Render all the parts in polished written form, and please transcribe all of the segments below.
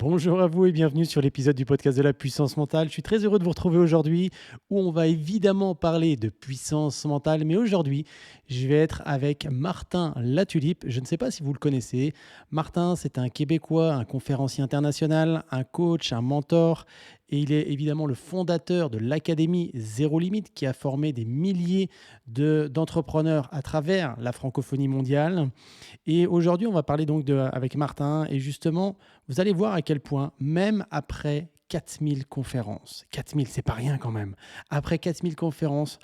Bonjour à vous et bienvenue sur l'épisode du podcast de la puissance mentale. Je suis très heureux de vous retrouver aujourd'hui où on va évidemment parler de puissance mentale, mais aujourd'hui, je vais être avec Martin Latulipe. Je ne sais pas si vous le connaissez. Martin, c'est un Québécois, un conférencier international, un coach, un mentor et il est évidemment le fondateur de l'Académie Zéro Limite qui a formé des milliers d'entrepreneurs à travers la francophonie mondiale. Et aujourd'hui, on va parler avec Martin. Et justement, vous allez voir à quel point, même après 4000 conférences, 4000, c'est pas rien quand même, après 4000 conférences,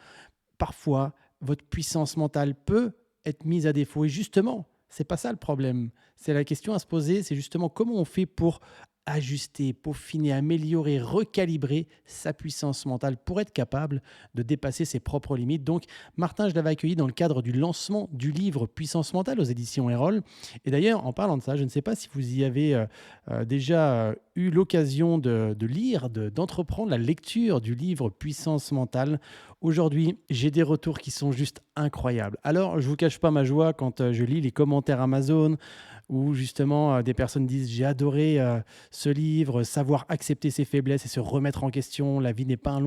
parfois, votre puissance mentale peut être mise à défaut. Et justement, c'est pas ça le problème. C'est la question à se poser, c'est justement comment on fait pour ajuster, peaufiner, améliorer, recalibrer sa puissance mentale pour être capable de dépasser ses propres limites. Donc, Martin, je l'avais accueilli dans le cadre du lancement du livre Puissance mentale aux éditions Erol. Et d'ailleurs, en parlant de ça, je ne sais pas si vous y avez déjà eu l'occasion de lire, d'entreprendre la lecture du livre Puissance mentale. Aujourd'hui, j'ai des retours qui sont juste incroyables. Alors, je ne vous cache pas ma joie quand je lis les commentaires Amazon où justement des personnes disent j'ai adoré ce livre, savoir accepter ses faiblesses et se remettre en question. La vie n'est pas un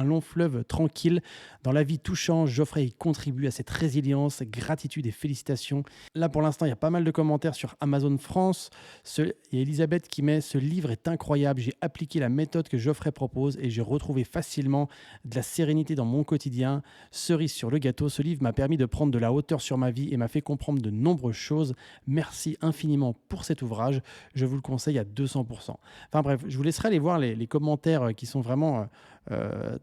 long fleuve tranquille. Dans la vie, tout change. Geoffrey y contribue à cette résilience, gratitude et félicitations. Là, pour l'instant, il y a pas mal de commentaires sur Amazon France. Il y a Elisabeth qui met ce livre est incroyable. J'ai appliqué la méthode que Geoffrey propose et j'ai retrouvé facilement de la sérénité dans mon quotidien. Cerise sur le gâteau, ce livre m'a permis de prendre de la hauteur sur ma vie et m'a fait comprendre de nombreuses choses. Merci infiniment pour cet ouvrage. Je vous le conseille à 200%. Enfin bref, je vous laisserai aller voir les commentaires qui sont vraiment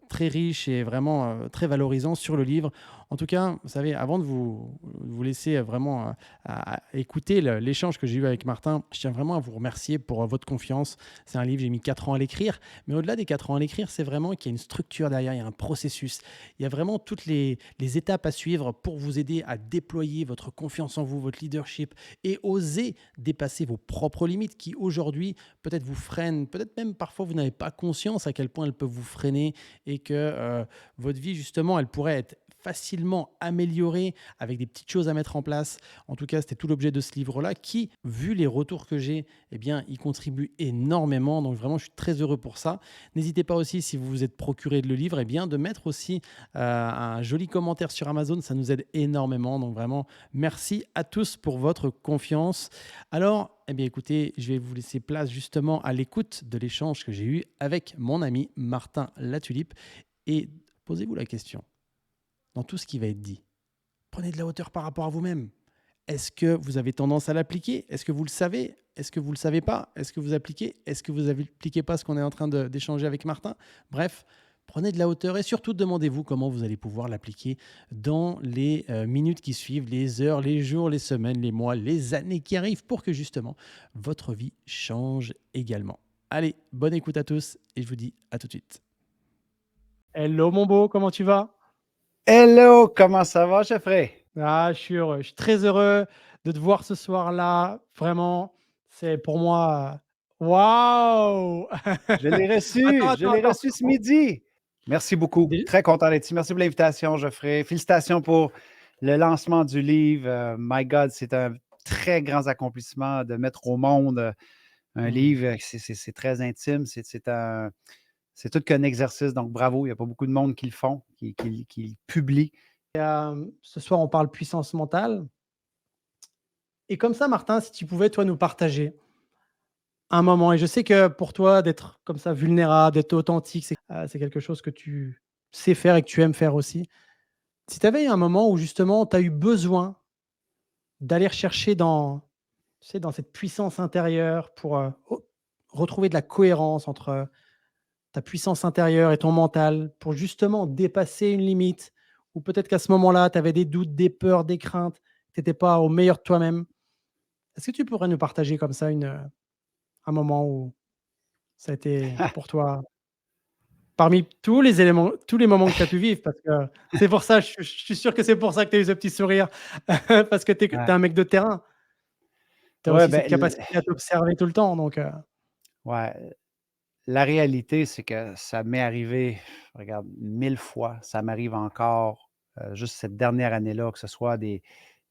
très riches et vraiment très valorisants sur le livre. En tout cas, vous savez, avant de vous laisser vraiment à écouter l'échange que j'ai eu avec Martin, je tiens vraiment à vous remercier pour votre confiance. C'est un livre, j'ai mis 4 ans à l'écrire, mais au-delà des 4 ans à l'écrire, c'est vraiment qu'il y a une structure derrière, il y a un processus. Il y a vraiment toutes les étapes à suivre pour vous aider à déployer votre confiance en vous, votre leadership et oser dépasser vos propres limites qui aujourd'hui peut-être vous freinent, peut-être même parfois vous n'avez pas conscience à quel point elles peuvent vous freiner et que votre vie justement elle pourrait être facilement améliorée avec des petites choses à mettre en place. En tout cas, c'était tout l'objet de ce livre-là qui, vu les retours que j'ai, eh bien, il contribue énormément. Donc vraiment, je suis très heureux pour ça. N'hésitez pas aussi, si vous vous êtes procuré le livre, eh bien, de mettre aussi un joli commentaire sur Amazon. Ça nous aide énormément. Donc vraiment, merci à tous pour votre confiance. Alors, eh bien, écoutez, je vais vous laisser place justement à l'écoute de l'échange que j'ai eu avec mon ami Martin Latulipe. Et posez-vous la question, dans tout ce qui va être dit, prenez de la hauteur par rapport à vous-même. Est-ce que vous avez tendance à l'appliquer? Est-ce que vous le savez? Est-ce que vous ne le savez pas? Est-ce que vous appliquez? Est-ce que vous n'appliquez pas ce qu'on est en train d'échanger avec Martin? Bref, prenez de la hauteur et surtout demandez-vous comment vous allez pouvoir l'appliquer dans les minutes qui suivent, les heures, les jours, les semaines, les mois, les années qui arrivent pour que justement votre vie change également. Allez, bonne écoute à tous et je vous dis à tout de suite. Hello mon beau, comment tu vas? Hello, comment ça va, Geoffrey? Ah, je suis heureux. Je suis très heureux de te voir ce soir-là. Vraiment, c'est pour moi, waouh! Je l'ai Attends, reçu, je attends, l'ai attends. reçu ce midi. Merci beaucoup. Dé Très content d'être ici. Merci pour l'invitation, Geoffrey. Félicitations pour le lancement du livre. My God, c'est un très grand accomplissement de mettre au monde un mmh. livre. C'est très intime. C'est tout qu'un exercice. Donc, bravo. Il n'y a pas beaucoup de monde qui le font, qui le publient. Ce soir, on parle puissance mentale et comme ça, Martin, si tu pouvais, toi, nous partager un moment et je sais que pour toi, d'être comme ça vulnérable, d'être authentique, c'est quelque chose que tu sais faire et que tu aimes faire aussi. Si tu avais un moment où justement, tu as eu besoin d'aller rechercher dans tu sais, dans cette puissance intérieure pour, retrouver de la cohérence entre, ta puissance intérieure et ton mental, pour justement dépasser une limite ou peut-être qu'à ce moment-là, tu avais des doutes, des peurs, des craintes, tu étais pas au meilleur de toi-même. Est-ce que tu pourrais nous partager comme ça un moment où ça a été pour toi parmi tous les éléments tous les moments que tu as pu vivre? Parce que c'est pour ça, je suis sûr que c'est pour ça que tu as eu ce petit sourire parce que tu es Ouais, un mec de terrain. Tu as ouais, aussi ben, cette capacité à t'observer tout le temps donc ouais. La réalité, c'est que ça m'est arrivé, regarde, 1000 fois. Ça m'arrive encore, juste cette dernière année-là, que ce soit des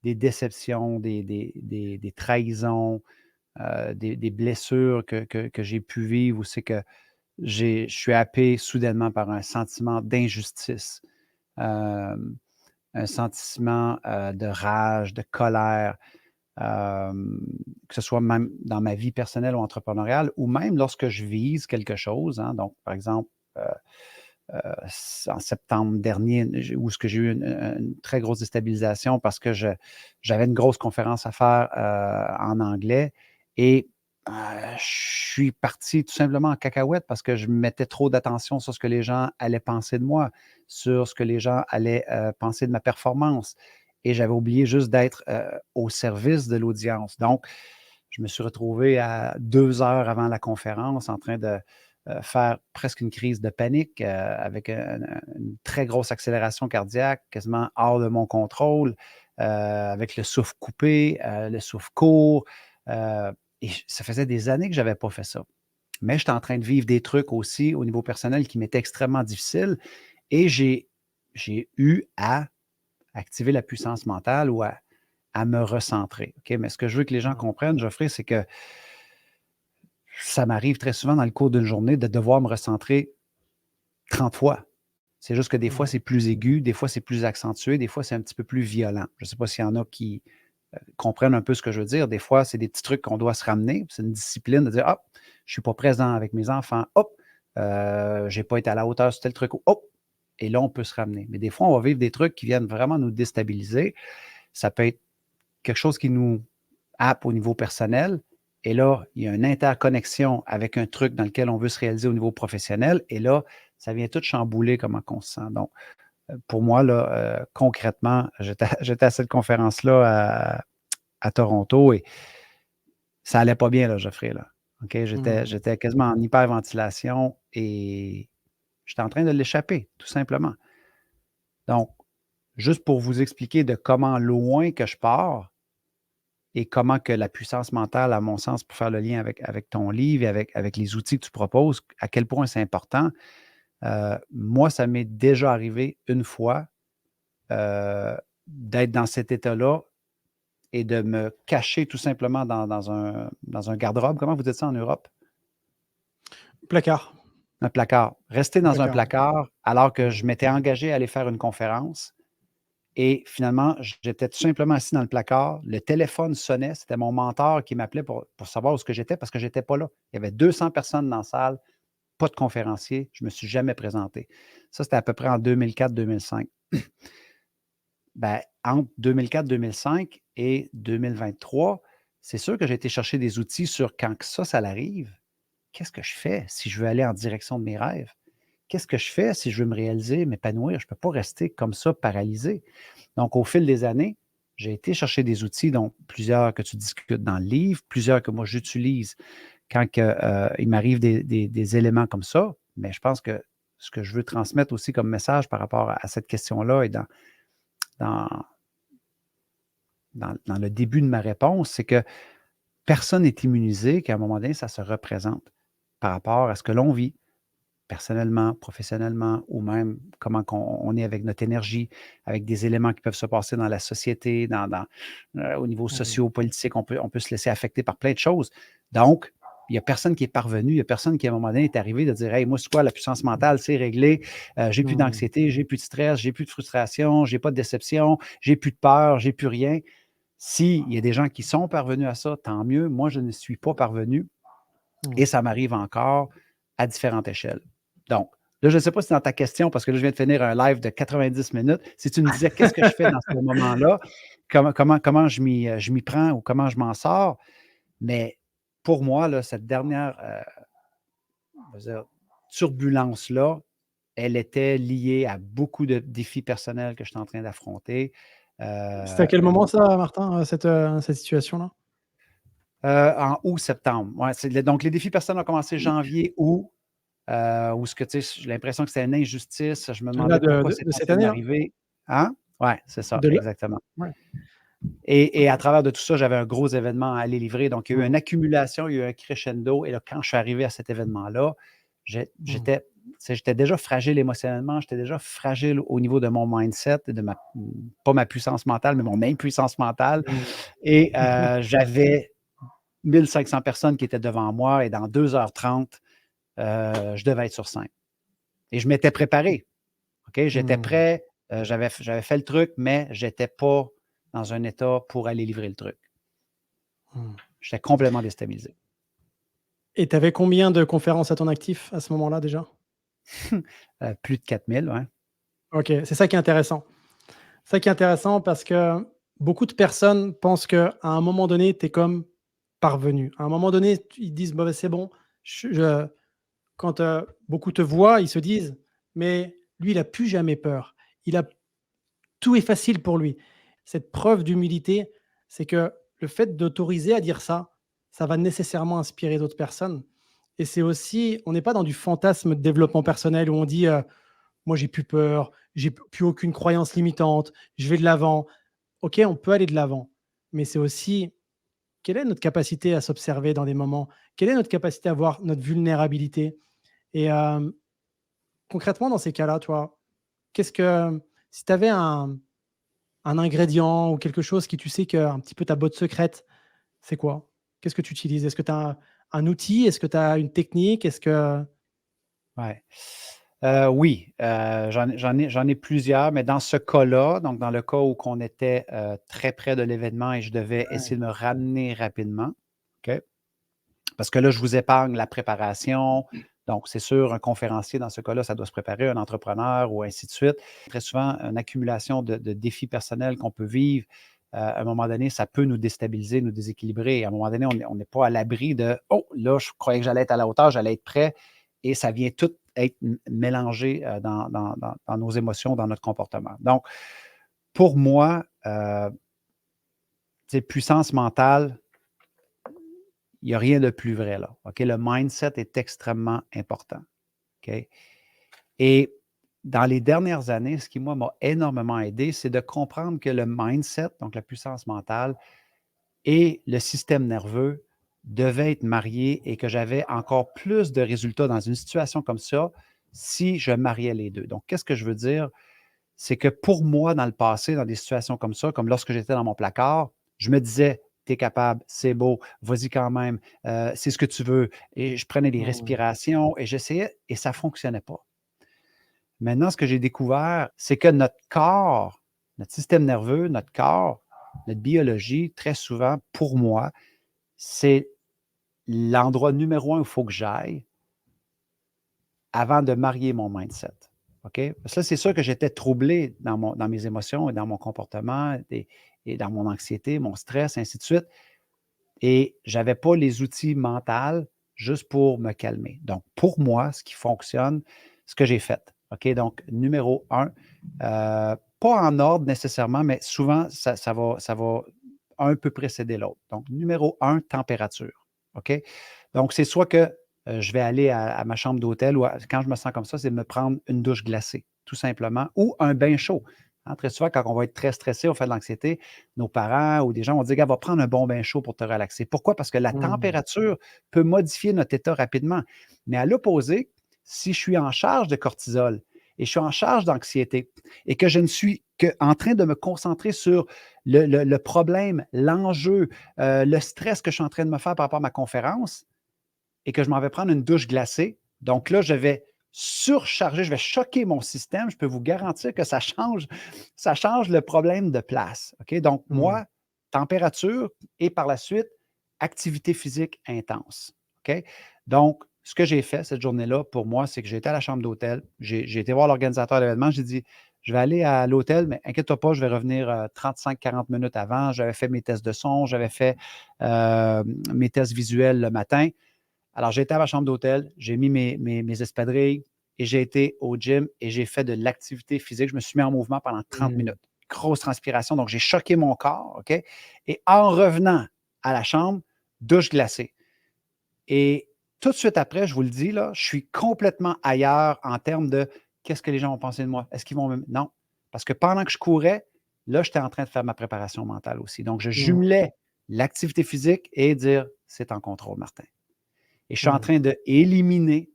déceptions, des trahisons, des blessures que j'ai pu vivre, où c'est que je suis happé soudainement par un sentiment d'injustice, un sentiment de rage, de colère, que ce soit même dans ma vie personnelle ou entrepreneuriale, ou même lorsque je vise quelque chose. Hein, donc, par exemple, en septembre dernier, où ce que j'ai eu une très grosse déstabilisation parce que j'avais une grosse conférence à faire en anglais et je suis parti tout simplement en cacahuète parce que je mettais trop d'attention sur ce que les gens allaient penser de moi, sur ce que les gens allaient penser de ma performance. Et j'avais oublié juste d'être au service de l'audience. Donc, je me suis retrouvé à 2 heures avant la conférence en train de faire presque une crise de panique avec une très grosse accélération cardiaque, quasiment hors de mon contrôle, avec le souffle coupé, le souffle court. Et ça faisait des années que je n'avais pas fait ça. Mais j'étais en train de vivre des trucs aussi au niveau personnel qui m'étaient extrêmement difficiles et j'ai eu à activer la puissance mentale ou à me recentrer. OK? Mais ce que je veux que les gens comprennent, Geoffrey, c'est que ça m'arrive très souvent dans le cours d'une journée de devoir me recentrer 30 fois. C'est juste que des fois, c'est plus aigu, des fois, c'est plus accentué, des fois, c'est un petit peu plus violent. Je ne sais pas s'il y en a qui comprennent un peu ce que je veux dire. Des fois, c'est des petits trucs qu'on doit se ramener. C'est une discipline de dire, ah, je ne suis pas présent avec mes enfants. Hop, je n'ai pas été à la hauteur sur tel truc. Hop, et là, on peut se ramener. Mais des fois, on va vivre des trucs qui viennent vraiment nous déstabiliser. Ça peut être quelque chose qui nous happe au niveau personnel. Et là, il y a une interconnexion avec un truc dans lequel on veut se réaliser au niveau professionnel. Et là, ça vient tout chambouler comment on se sent. Donc, pour moi, là, concrètement, j'étais à cette conférence-là à Toronto et ça allait pas bien, là, Geoffrey. Là. Okay? J'étais quasiment en hyperventilation et j'étais en train de l'échapper, tout simplement. Donc, juste pour vous expliquer de comment loin que je pars et comment que la puissance mentale, à mon sens, pour faire le lien avec ton livre et avec les outils que tu proposes, à quel point c'est important. Moi, ça m'est déjà arrivé une fois d'être dans cet état-là et de me cacher tout simplement dans un garde-robe. Comment vous dites ça en Europe? Placard. Un placard. Rester dans un Placard. placard alors que je m'étais engagé à aller faire une conférence. Et finalement, j'étais tout simplement assis dans le placard. Le téléphone sonnait. C'était mon mentor qui m'appelait pour savoir où j'étais parce que je n'étais pas là. Il y avait 200 personnes dans la salle, pas de conférencier. Je ne me suis jamais présenté. Ça, c'était à peu près en 2004-2005. Ben, entre 2004-2005 et 2023, c'est sûr que j'ai été chercher des outils sur quand ça l'arrive. Qu'est-ce que je fais si je veux aller en direction de mes rêves? Qu'est-ce que je fais si je veux me réaliser, m'épanouir? Je ne peux pas rester comme ça, paralysé. Donc, au fil des années, j'ai été chercher des outils, dont plusieurs que tu discutes dans le livre, plusieurs que moi j'utilise quand il m'arrive des éléments comme ça. Mais je pense que ce que je veux transmettre aussi comme message par rapport à cette question-là et dans le début de ma réponse, c'est que personne n'est immunisé, qu'à un moment donné, ça se représente par rapport à ce que l'on vit personnellement, professionnellement, ou même comment on est avec notre énergie, avec des éléments qui peuvent se passer dans la société, au niveau socio-politique, on peut se laisser affecter par plein de choses. Donc, il n'y a personne qui est parvenu, il n'y a personne qui, à un moment donné, est arrivé de dire « Hey, moi, c'est quoi la puissance mentale? C'est réglé. J'ai plus d'anxiété, j'ai plus de stress, j'ai plus de frustration, j'ai pas de déception, j'ai plus de peur, j'ai plus rien. » S'il y a des gens qui sont parvenus à ça, tant mieux. Moi, je ne suis pas parvenu et ça m'arrive encore à différentes échelles. Donc, là, je ne sais pas si dans ta question, parce que là, je viens de finir un live de 90 minutes, si tu me disais qu'est-ce que je fais dans ce moment-là, comment je m'y prends ou comment je m'en sors. Mais pour moi, là, cette dernière turbulence-là, elle était liée à beaucoup de défis personnels que je suis en train d'affronter. C'était à quel moment ça, Martin, cette situation-là? En août-septembre. Ouais, donc, les défis personnels ont commencé janvier, août, où j'ai l'impression que c'était une injustice. Je me demandais Là, pourquoi de c'était en cette train année, là? d'arriver. Hein? Oui, c'est ça, De là? exactement. Ouais. Et à travers de tout ça, j'avais un gros événement à aller livrer. Donc, il y a eu une accumulation, il y a eu un crescendo. Et là, quand je suis arrivé à cet événement-là, j'étais déjà fragile émotionnellement, j'étais déjà fragile au niveau de mon mindset, pas ma puissance mentale, mais mon impuissance mentale. Et j'avais 1500 personnes qui étaient devant moi et dans 2h30, je devais être sur scène. Et je m'étais préparé. OK? J'étais Mmh. prêt, j'avais fait le truc, mais je n'étais pas dans un état pour aller livrer le truc. Mmh. J'étais complètement déstabilisé. Et tu avais combien de conférences à ton actif à ce moment-là déjà? Plus de 4000, ouais. OK, c'est ça qui est intéressant. C'est ça qui est intéressant parce que beaucoup de personnes pensent qu'à un moment donné, tu es comme parvenu. À un moment donné, ils disent: «Bah, c'est bon, je» quand, beaucoup te voient, ils se disent: «Mais lui, il a plus jamais peur. Il a tout est facile pour lui». Cette preuve d'humilité, c'est que le fait d'autoriser à dire ça, ça va nécessairement inspirer d'autres personnes et c'est aussi on n'est pas dans du fantasme de développement personnel où on dit, «Moi, j'ai plus peur, j'ai plus aucune croyance limitante, je vais de l'avant». OK, on peut aller de l'avant, mais c'est aussi quelle est notre capacité à s'observer dans des moments? Quelle est notre capacité à voir notre vulnérabilité? Et concrètement, dans ces cas-là, toi, qu'est-ce que si tu avais un ingrédient ou quelque chose qui tu sais que un petit peu ta botte secrète, c'est quoi? Qu'est-ce que tu utilises? Est-ce que tu as un outil? Est-ce que tu as une technique? Est-ce que Ouais. Oui, j'en ai plusieurs, mais dans ce cas-là, donc dans le cas où on était très près de l'événement et je devais essayer ouais. de me ramener rapidement, OK? Parce que là, je vous épargne la préparation. Donc, c'est sûr, un conférencier, dans ce cas-là, ça doit se préparer, un entrepreneur ou ainsi de suite. Très souvent, une accumulation de défis personnels qu'on peut vivre, à un moment donné, ça peut nous déstabiliser, nous déséquilibrer. Et à un moment donné, on n'est pas à l'abri de «Oh, là, je croyais que j'allais être à la hauteur, j'allais être prêt». Et ça vient tout être mélangé dans nos émotions, dans notre comportement. Donc, pour moi, puissance mentale, il n'y a rien de plus vrai là. OK? Le mindset est extrêmement important. OK? Et dans les dernières années, ce qui, moi, m'a énormément aidé, c'est de comprendre que le mindset, donc la puissance mentale, et le système nerveux devaient être mariés et que j'avais encore plus de résultats dans une situation comme ça si je mariais les deux. Donc, qu'est-ce que je veux dire? C'est que pour moi, dans le passé, dans des situations comme ça, comme lorsque j'étais dans mon placard, je me disais, tu es capable, c'est beau, vas-y quand même, c'est ce que tu veux. Et je prenais des Mmh. respirations et j'essayais et ça ne fonctionnait pas. Maintenant, ce que j'ai découvert, c'est que notre corps, notre système nerveux, notre corps, notre biologie, très souvent, pour moi, c'est l'endroit numéro un où il faut que j'aille avant de marier mon mindset. OK? Parce que là, c'est sûr que j'étais troublé dans mes émotions et dans mon comportement et dans mon anxiété, mon stress, ainsi de suite. Et je n'avais pas les outils mentaux juste pour me calmer. Donc, pour moi, ce qui fonctionne, ce que j'ai fait. OK? Donc, numéro un, pas en ordre nécessairement, mais souvent, ça va un peu précéder l'autre. Donc, numéro un, température. OK? Donc, c'est soit que je vais aller à ma chambre d'hôtel ou quand je me sens comme ça, c'est de me prendre une douche glacée, tout simplement, ou un bain chaud. Hein, très souvent, quand on va être très stressé, on fait de l'anxiété, nos parents ou des gens vont dire: «Gars, va prendre un bon bain chaud pour te relaxer». Pourquoi? Parce que la Mmh. température peut modifier notre état rapidement. Mais à l'opposé, si je suis en charge de cortisol et je suis en charge d'anxiété et que je ne suis qu'en train de me concentrer sur le problème, l'enjeu, le stress que je suis en train de me faire par rapport à ma conférence et que je m'en vais prendre une douche glacée, donc là, je vais surcharger, je vais choquer mon système. Je peux vous garantir que ça change le problème de place. OK? Donc, Mmh. moi, température et par la suite, activité physique intense. OK? Donc, ce que j'ai fait cette journée-là, pour moi, c'est que j'ai été à la chambre d'hôtel. J'ai été voir l'organisateur de l'événement. J'ai dit, je vais aller à l'hôtel, mais inquiète-toi pas, je vais revenir 35-40 minutes avant. J'avais fait mes tests de son, j'avais fait mes tests visuels le matin. Alors, j'ai été à ma chambre d'hôtel, j'ai mis mes espadrilles et j'ai été au gym et j'ai fait de l'activité physique. Je me suis mis en mouvement pendant 30 Mmh. minutes. Grosse transpiration, donc j'ai choqué mon corps, OK? Et en revenant à la chambre, douche glacée. Et tout de suite après, je vous le dis, là, je suis complètement ailleurs en termes de qu'est-ce que les gens vont penser de moi? Est-ce qu'ils vont me. Non. Parce que pendant que je courais, là, j'étais en train de faire ma préparation mentale aussi. Donc, je Mmh. jumelais l'activité physique et dire c'est en contrôle, Martin. Et je suis en Mmh. train d'éliminer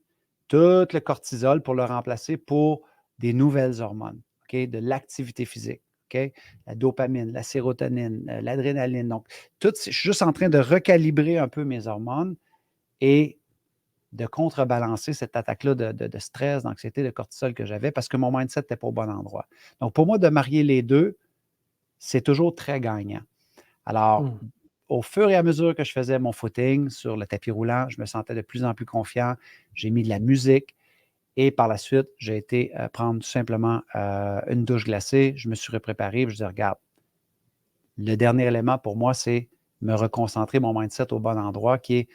tout le cortisol pour le remplacer pour des nouvelles hormones, OK, de l'activité physique. OK? La dopamine, la sérotonine, l'adrénaline. Donc, je suis juste en train de recalibrer un peu mes hormones et de contrebalancer cette attaque-là de stress, d'anxiété, de cortisol que j'avais parce que mon mindset n'était pas au bon endroit. Donc, pour moi, de marier les deux, c'est toujours très gagnant. Alors, Mmh. au fur et à mesure que je faisais mon footing sur le tapis roulant, je me sentais de plus en plus confiant. J'ai mis de la musique et par la suite, j'ai été prendre tout simplement une douche glacée. Je me suis préparé. Je dis, regarde, le dernier élément pour moi, c'est me reconcentrer mon mindset au bon endroit qui est,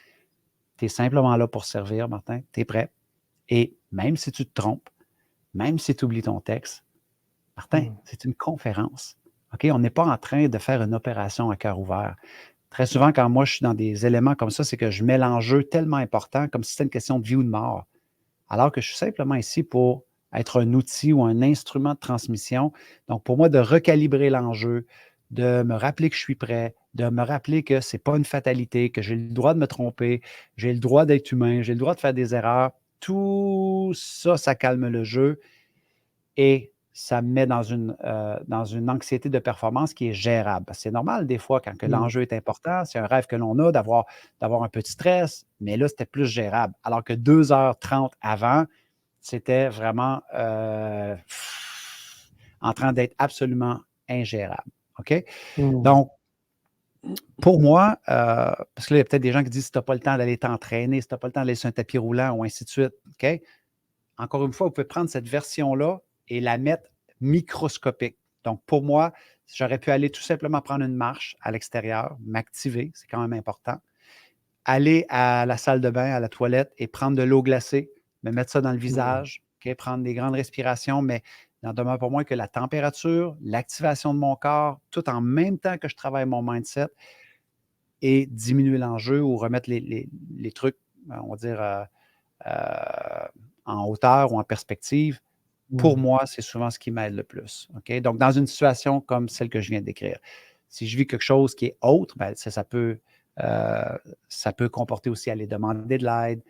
tu es simplement là pour servir, Martin, tu es prêt. Et même si tu te trompes, même si tu oublies ton texte, Martin, Mmh. c'est une conférence. OK? On n'est pas en train de faire une opération à cœur ouvert. Très souvent, quand moi, je suis dans des éléments comme ça, c'est que je mets l'enjeu tellement important, comme si c'était une question de vie ou de mort, alors que je suis simplement ici pour être un outil ou un instrument de transmission. Donc, pour moi, de recalibrer l'enjeu, de me rappeler que je suis prêt, de me rappeler que ce n'est pas une fatalité, que j'ai le droit de me tromper, j'ai le droit d'être humain, j'ai le droit de faire des erreurs. Tout ça, ça calme le jeu et ça me met dans une anxiété de performance qui est gérable. Parce que c'est normal des fois, quand que Mmh. l'enjeu est important, c'est un rêve que l'on a d'avoir un peu de stress, mais là, c'était plus gérable. Alors que 2h30 avant, c'était vraiment en train d'être absolument ingérable. OK? Mmh. Donc, pour moi, parce que là, il y a peut-être des gens qui disent si tu n'as pas le temps d'aller t'entraîner, si tu n'as pas le temps d'aller sur un tapis roulant ou ainsi de suite. OK? Encore une fois, vous pouvez prendre cette version-là et la mettre microscopique. Donc, pour moi, j'aurais pu aller tout simplement prendre une marche à l'extérieur, m'activer, c'est quand même important. Aller à la salle de bain, à la toilette et prendre de l'eau glacée, me mettre ça dans le Mmh. visage, OK, prendre des grandes respirations, mais il n'en demeure pas moins que la température, l'activation de mon corps, tout en même temps que je travaille mon mindset et diminuer l'enjeu ou remettre les trucs, on va dire, euh, en hauteur ou en perspective, pour Mmh. moi, c'est souvent ce qui m'aide le plus. OK? Donc, dans une situation comme celle que je viens de décrire, si je vis quelque chose qui est autre, ben, euh, ça peut comporter aussi aller demander de l'aide.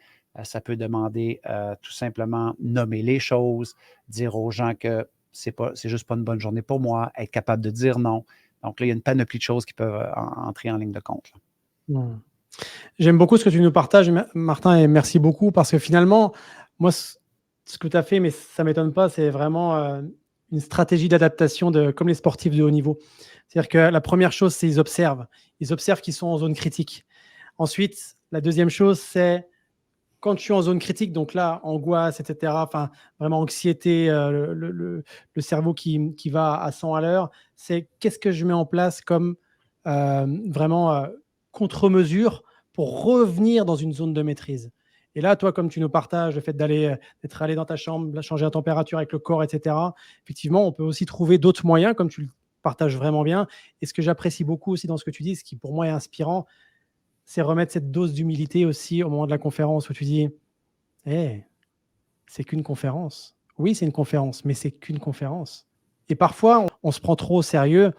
Ça peut demander tout simplement nommer les choses, dire aux gens que c'est juste pas une bonne journée pour moi, être capable de dire non. Donc là, il y a une panoplie de choses qui peuvent entrer en ligne de compte, là. Mmh. J'aime beaucoup ce que tu nous partages, Martin, et merci beaucoup parce que finalement, moi, ce que tu as fait, mais ça ne m'étonne pas, c'est vraiment une stratégie d'adaptation comme les sportifs de haut niveau. C'est-à-dire que la première chose, c'est ils observent. Ils observent qu'ils sont en zone critique. Ensuite, la deuxième chose, c'est quand je suis en zone critique, donc là, angoisse, etc., enfin, vraiment anxiété, le cerveau qui va à 100 à l'heure, c'est qu'est-ce que je mets en place comme vraiment contre-mesure pour revenir dans une zone de maîtrise. Et là, toi, comme tu nous partages le fait d'être allé dans ta chambre, changer la température avec le corps, etc., effectivement, on peut aussi trouver d'autres moyens, comme tu le partages vraiment bien. Et ce que j'apprécie beaucoup aussi dans ce que tu dis, ce qui pour moi est inspirant, c'est remettre cette dose d'humilité aussi au moment de la conférence où tu dis eh, c'est qu'une conférence. Oui, c'est une conférence, mais c'est qu'une conférence. Et parfois, on se prend trop au sérieux.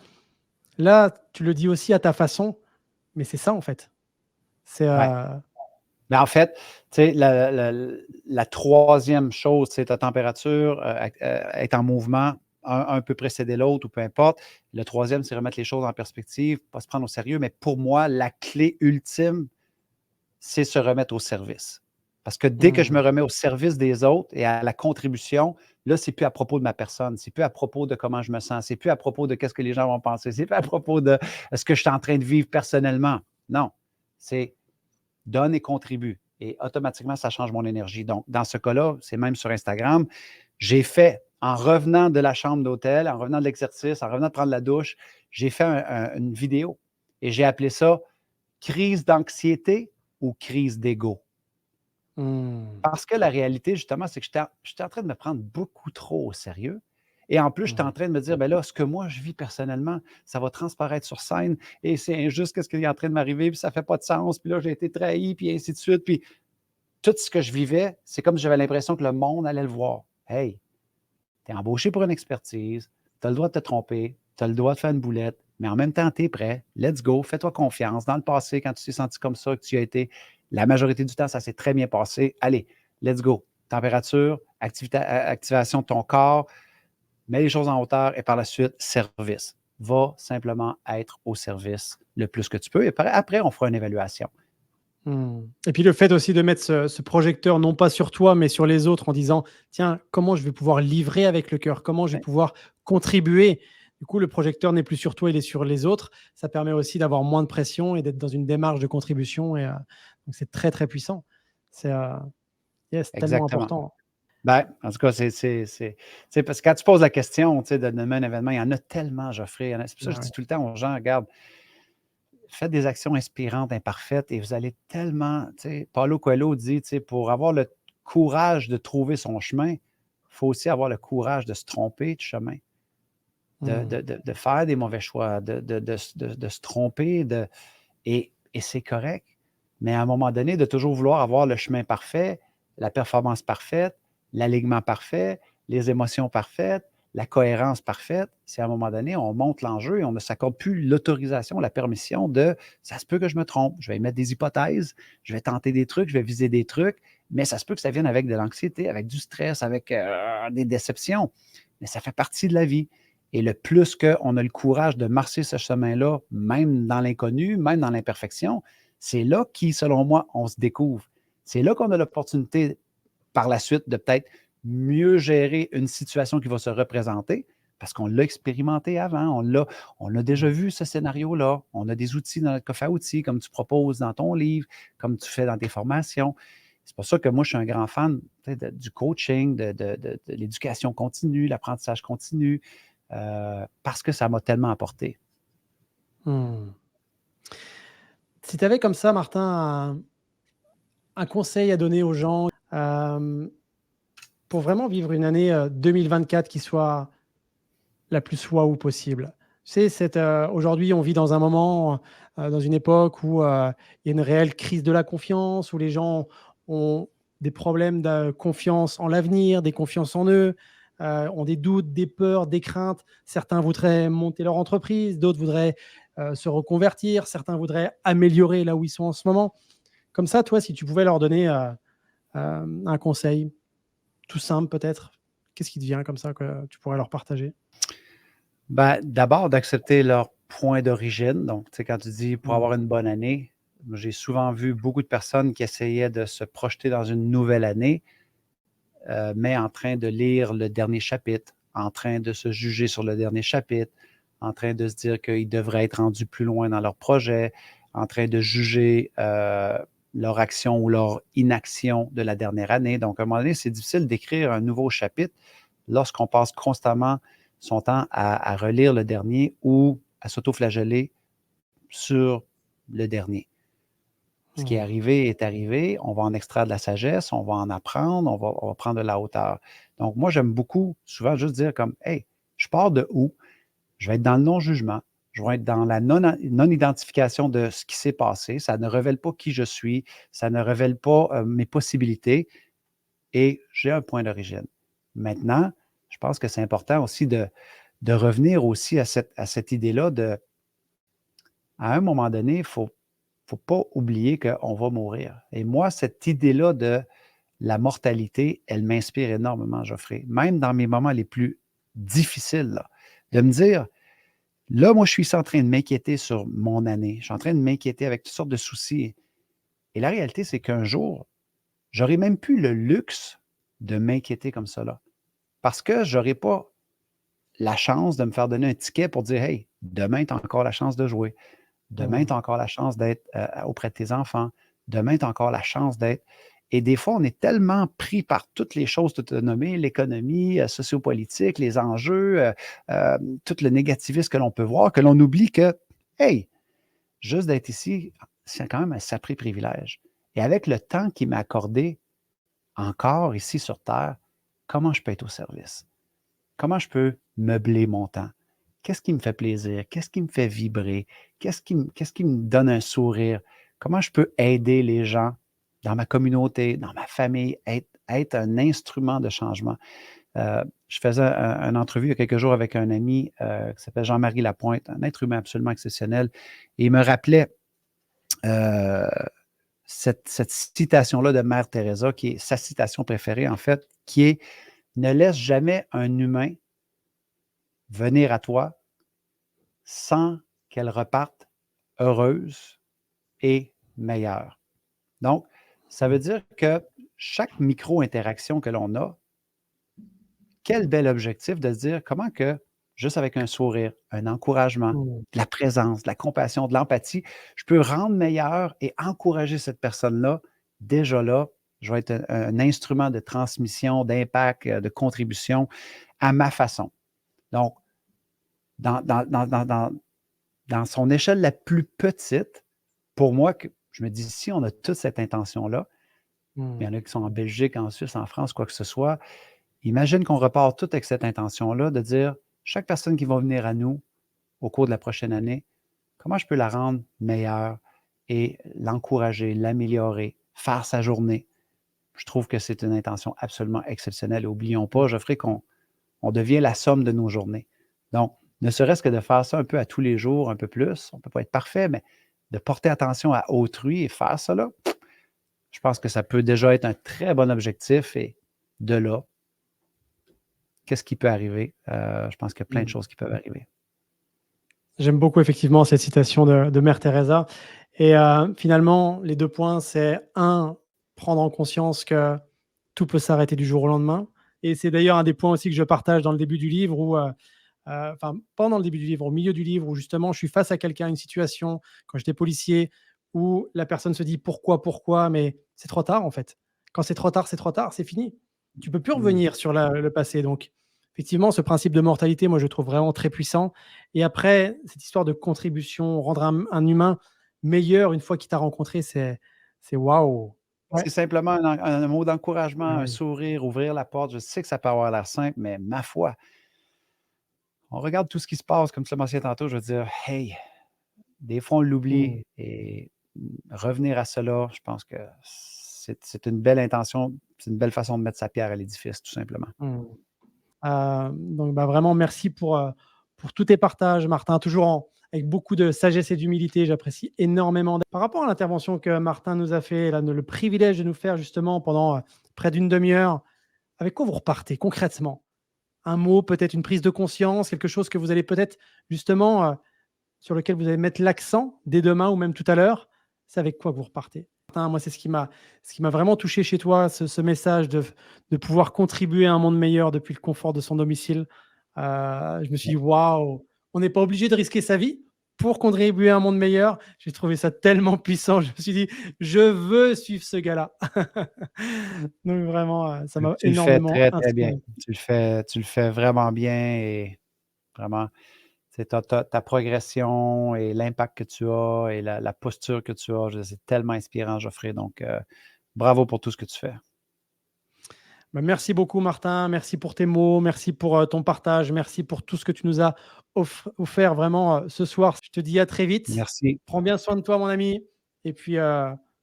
Là, tu le dis aussi à ta façon, mais c'est ça en fait. C'est Ouais. Mais en fait, tu sais, la troisième chose, c'est ta température, être en mouvement, un peut précéder l'autre ou peu importe. Le troisième, c'est remettre les choses en perspective, pas se prendre au sérieux. Mais pour moi, la clé ultime, c'est se remettre au service. Parce que dès que je me mmh, remets au service des autres et à la contribution, là, c'est plus à propos de ma personne, c'est plus à propos de comment je me sens, c'est plus à propos de qu'est-ce que les gens vont penser, c'est plus à propos de ce que je suis en train de vivre personnellement. Non, c'est donne et contribue. Et automatiquement, ça change mon énergie. Donc, dans ce cas-là, c'est même sur Instagram, j'ai fait, en revenant de la chambre d'hôtel, en revenant de l'exercice, en revenant de prendre la douche, j'ai fait une vidéo et j'ai appelé ça crise d'anxiété ou crise d'ego. mmh, Parce que la réalité, justement, c'est que j'étais en train de me prendre beaucoup trop au sérieux. Et en plus, j'étais en mmh, train de me dire, ben là, ce que moi, je vis personnellement, ça va transparaître sur scène et c'est injuste, qu'est-ce qui est en train de m'arriver, puis ça fait pas de sens, puis là, j'ai été trahi, puis ainsi de suite. Puis tout ce que je vivais, c'est comme si j'avais l'impression que le monde allait le voir. Hey, tu es embauché pour une expertise, tu as le droit de te tromper, tu as le droit de faire une boulette, mais en même temps, tu es prêt, let's go, fais-toi confiance. Dans le passé, quand tu t'es senti comme ça, que tu as été, la majorité du temps, ça s'est très bien passé. Allez, let's go. Température, activation de ton corps, mets les choses en hauteur et par la suite, service. Va simplement être au service le plus que tu peux. Et après on fera une évaluation. Et puis le fait aussi de mettre ce projecteur non pas sur toi, mais sur les autres en disant: «Tiens, comment je vais pouvoir livrer avec le cœur? Comment je vais Ouais, pouvoir contribuer?» Du coup, le projecteur n'est plus sur toi, il est sur les autres. Ça permet aussi d'avoir moins de pression et d'être dans une démarche de contribution donc c'est très, très puissant. C'est, yes, tellement exactement. important. Ben, en tout cas, parce que quand tu poses la question, tu sais, de nommer un événement, il y en a tellement, Geoffrey. C'est pour ça que Ah je dis ouais. tout le temps aux gens, regarde, faites des actions inspirantes, imparfaites, et vous allez tellement, tu sais, Paulo Coelho dit, tu sais, pour avoir le courage de trouver son chemin, il faut aussi avoir le courage de se tromper de chemin, Mmh. de faire des mauvais choix, de se tromper, et c'est correct. Mais à un moment donné, de toujours vouloir avoir le chemin parfait, la performance parfaite, l'alignement parfait, les émotions parfaites, la cohérence parfaite, c'est à un moment donné, on monte l'enjeu et on ne s'accorde plus l'autorisation, la permission de ça se peut que je me trompe, je vais émettre des hypothèses, je vais tenter des trucs, je vais viser des trucs, mais ça se peut que ça vienne avec de l'anxiété, avec du stress, avec des déceptions. Mais ça fait partie de la vie. Et le plus qu'on a le courage de marcher ce chemin-là, même dans l'inconnu, même dans l'imperfection, c'est là qui, selon moi, on se découvre. C'est là qu'on a l'opportunité par la suite de peut-être mieux gérer une situation qui va se représenter parce qu'on l'a expérimenté avant, on a déjà vu ce scénario-là, on a des outils dans notre coffre à outils, comme tu proposes dans ton livre, comme tu fais dans tes formations. C'est pour ça que moi, je suis un grand fan du coaching, de l'éducation continue, l'apprentissage continu, parce que ça m'a tellement apporté. Mmh. Si tu avais comme ça, Martin, un conseil à donner aux gens, pour vraiment vivre une année, 2024 qui soit la plus waouh possible. Tu sais, aujourd'hui, on vit dans un moment, dans une époque où, il y a une réelle crise de la confiance, où les gens ont des problèmes de confiance en l'avenir, des confiances en eux, ont des doutes, des peurs, des craintes. Certains voudraient monter leur entreprise, d'autres voudraient, se reconvertir, certains voudraient améliorer là où ils sont en ce moment. Comme ça, toi, si tu pouvais leur donner, un conseil tout simple peut-être, qu'est-ce qui te vient comme ça que tu pourrais leur partager? Ben, d'abord, d'accepter leur point d'origine. Donc, tu sais, quand tu dis pour Mmh. avoir une bonne année, moi, j'ai souvent vu beaucoup de personnes qui essayaient de se projeter dans une nouvelle année, mais en train de lire le dernier chapitre, en train de se juger sur le dernier chapitre, en train de se dire qu'ils devraient être rendus plus loin dans leur projet, en train de juger leur action ou leur inaction de la dernière année. Donc, à un moment donné, c'est difficile d'écrire un nouveau chapitre lorsqu'on passe constamment son temps à relire le dernier ou à s'auto-flageller sur le dernier. Ce qui Mmh. est arrivé, on va en extraire de la sagesse, on va en apprendre, on va prendre de la hauteur. Donc, moi, j'aime beaucoup souvent juste dire comme, hey, je pars de où? Je vais être dans le non-jugement, je vais être dans la non-identification de ce qui s'est passé. Ça ne révèle pas qui je suis, ça ne révèle pas mes possibilités et j'ai un point d'origine. Maintenant, je pense que c'est important aussi de revenir aussi à cette idée-là de, à un moment donné, il ne faut pas oublier qu'on va mourir. Et moi, cette idée-là de la mortalité, elle m'inspire énormément, Geoffrey. Même dans mes moments les plus difficiles, là, de me dire, là, moi, je suis en train de m'inquiéter sur mon année. Je suis en train de m'inquiéter avec toutes sortes de soucis. Et la réalité, c'est qu'un jour, j'aurai même plus le luxe de m'inquiéter comme ça, là. Parce que je n'aurai pas la chance de me faire donner un ticket pour dire, hey, demain, tu as encore la chance de jouer. Demain, tu Mmh. as encore la chance d'être auprès de tes enfants. Demain, tu as encore la chance d'être. Et des fois, on est tellement pris par toutes les choses que tu as nommées, l'économie, sociopolitique, les enjeux, tout le négativisme que l'on peut voir, que l'on oublie que, hey, juste d'être ici, c'est quand même un sacré privilège. Et avec le temps qui m'est accordé encore ici sur Terre, comment je peux être au service? Comment je peux meubler mon temps? Qu'est-ce qui me fait plaisir? Qu'est-ce qui me fait vibrer? Qu'est-ce qui me donne un sourire? Comment je peux aider les gens dans ma communauté, dans ma famille, être un instrument de changement? Je faisais une entrevue il y a quelques jours avec un ami qui s'appelle Jean-Marie Lapointe, un être humain absolument exceptionnel, et il me rappelait euh, cette citation-là de Mère Teresa, qui est sa citation préférée, en fait, qui est « Ne laisse jamais un humain venir à toi sans qu'elle reparte heureuse et meilleure. Donc, ça veut dire que chaque micro-interaction que l'on a, quel bel objectif de se dire comment que, juste avec un sourire, un encouragement, Mmh. de la présence, de la compassion, de l'empathie, je peux rendre meilleur et encourager cette personne-là. Déjà là, je vais être un instrument de transmission, d'impact, de contribution à ma façon. Donc, dans, dans, dans, dans, dans, dans son échelle la plus petite, pour moi, je me dis, si on a toute cette intention-là, il y en a qui sont en Belgique, en Suisse, en France, quoi que ce soit, imagine qu'on repart tout avec cette intention-là de dire, chaque personne qui va venir à nous au cours de la prochaine année, comment je peux la rendre meilleure et l'encourager, l'améliorer, faire sa journée. Je trouve que c'est une intention absolument exceptionnelle. N'oublions pas, Geoffrey, qu'on devient la somme de nos journées. Donc, ne serait-ce que de faire ça un peu à tous les jours, un peu plus, on ne peut pas être parfait, mais de porter attention à autrui et faire ça là, je pense que ça peut déjà être un très bon objectif. Et de là, qu'est-ce qui peut arriver? Je pense qu'il y a plein de choses qui peuvent arriver. J'aime beaucoup effectivement cette citation de Mère Teresa. Et finalement, les 2 points, c'est un, prendre en conscience que tout peut s'arrêter du jour au lendemain. Et c'est d'ailleurs un des points aussi que je partage dans le début du livre où, enfin, pendant le début du livre, au milieu du livre, où justement je suis face à quelqu'un, une situation, quand j'étais policier, où la personne se dit: «Pourquoi?» mais c'est trop tard en fait. Quand c'est trop tard, c'est fini. Tu peux plus Mmh. revenir sur le passé. Donc effectivement, ce principe de mortalité, moi je le trouve vraiment très puissant. Et après, cette histoire de contribution, rendre un humain meilleur une fois qu'il t'a rencontré, c'est waouh! Ouais. C'est simplement un mot d'encouragement, Ah un oui. sourire, ouvrir la porte. Je sais que ça peut avoir l'air simple, mais ma foi, on regarde tout ce qui se passe, comme tu l'as mentionné tantôt, je veux dire, hey, des fois on Mmh. l'oublie et revenir à cela, je pense que c'est une belle intention, c'est une belle façon de mettre sa pierre à l'édifice, tout simplement. Mmh. Donc bah, vraiment merci pour tous tes partages Martin, toujours avec beaucoup de sagesse et d'humilité, j'apprécie énormément. Par rapport à l'intervention que Martin nous a fait, là, le privilège de nous faire justement pendant près d'une demi-heure, avec quoi vous repartez concrètement? Un mot, peut-être une prise de conscience, quelque chose que vous allez peut-être justement sur lequel vous allez mettre l'accent dès demain ou même tout à l'heure, c'est avec quoi vous repartez? Martin, moi, c'est ce qui m'a vraiment touché chez toi, ce message de pouvoir contribuer à un monde meilleur depuis le confort de son domicile. Je me suis dit: «Waouh, on n'est pas obligé de risquer sa vie pour contribuer à un monde meilleur». J'ai trouvé ça tellement puissant. Je me suis dit: «Je veux suivre ce gars-là». Donc vraiment, ça m'a Tu le fais énormément très, très bien. inspiré. Tu le fais vraiment bien et vraiment, c'est ta progression et l'impact que tu as et la posture que tu as, c'est tellement inspirant, Geoffrey. Donc, bravo pour tout ce que tu fais. Bah, merci beaucoup Martin, merci pour tes mots, merci pour ton partage, merci pour tout ce que tu nous as offert vraiment ce soir. Je te dis à très vite. Merci. Prends bien soin de toi, mon ami. Et puis,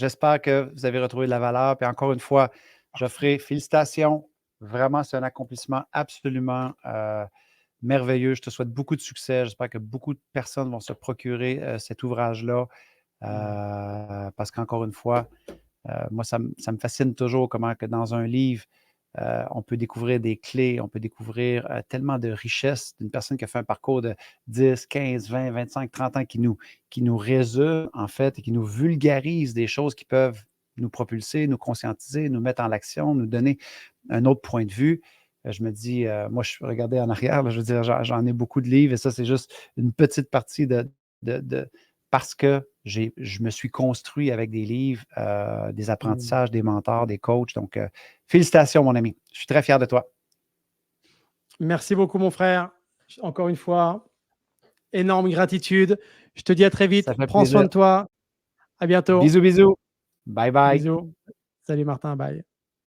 J'espère que vous avez retrouvé de la valeur. Puis encore une fois, Geoffrey, félicitations. Vraiment, c'est un accomplissement absolument merveilleux. Je te souhaite beaucoup de succès. J'espère que beaucoup de personnes vont se procurer cet ouvrage-là. Parce qu'encore une fois, moi, ça me fascine toujours comment que dans un livre, on peut découvrir des clés, on peut découvrir tellement de richesses d'une personne qui a fait un parcours de 10, 15, 20, 25, 30 ans qui nous résume, en fait, et qui nous vulgarise des choses qui peuvent nous propulser, nous conscientiser, nous mettre en action, nous donner un autre point de vue. Je me dis, moi, je suis regardé en arrière, là, je veux dire, j'en ai beaucoup de livres et ça, c'est juste une petite partie de parce que je me suis construit avec des livres, des mmh, apprentissages, des mentors, des coachs. Donc, félicitations, mon ami. Je suis très fier de toi. merci beaucoup, mon frère. Encore une fois, énorme gratitude. Je te dis à très Ça vite. fait Prends soin plaisir. de toi. À bientôt. Bisous, bisous. Bye bye. Bisous. Salut Martin. Bye.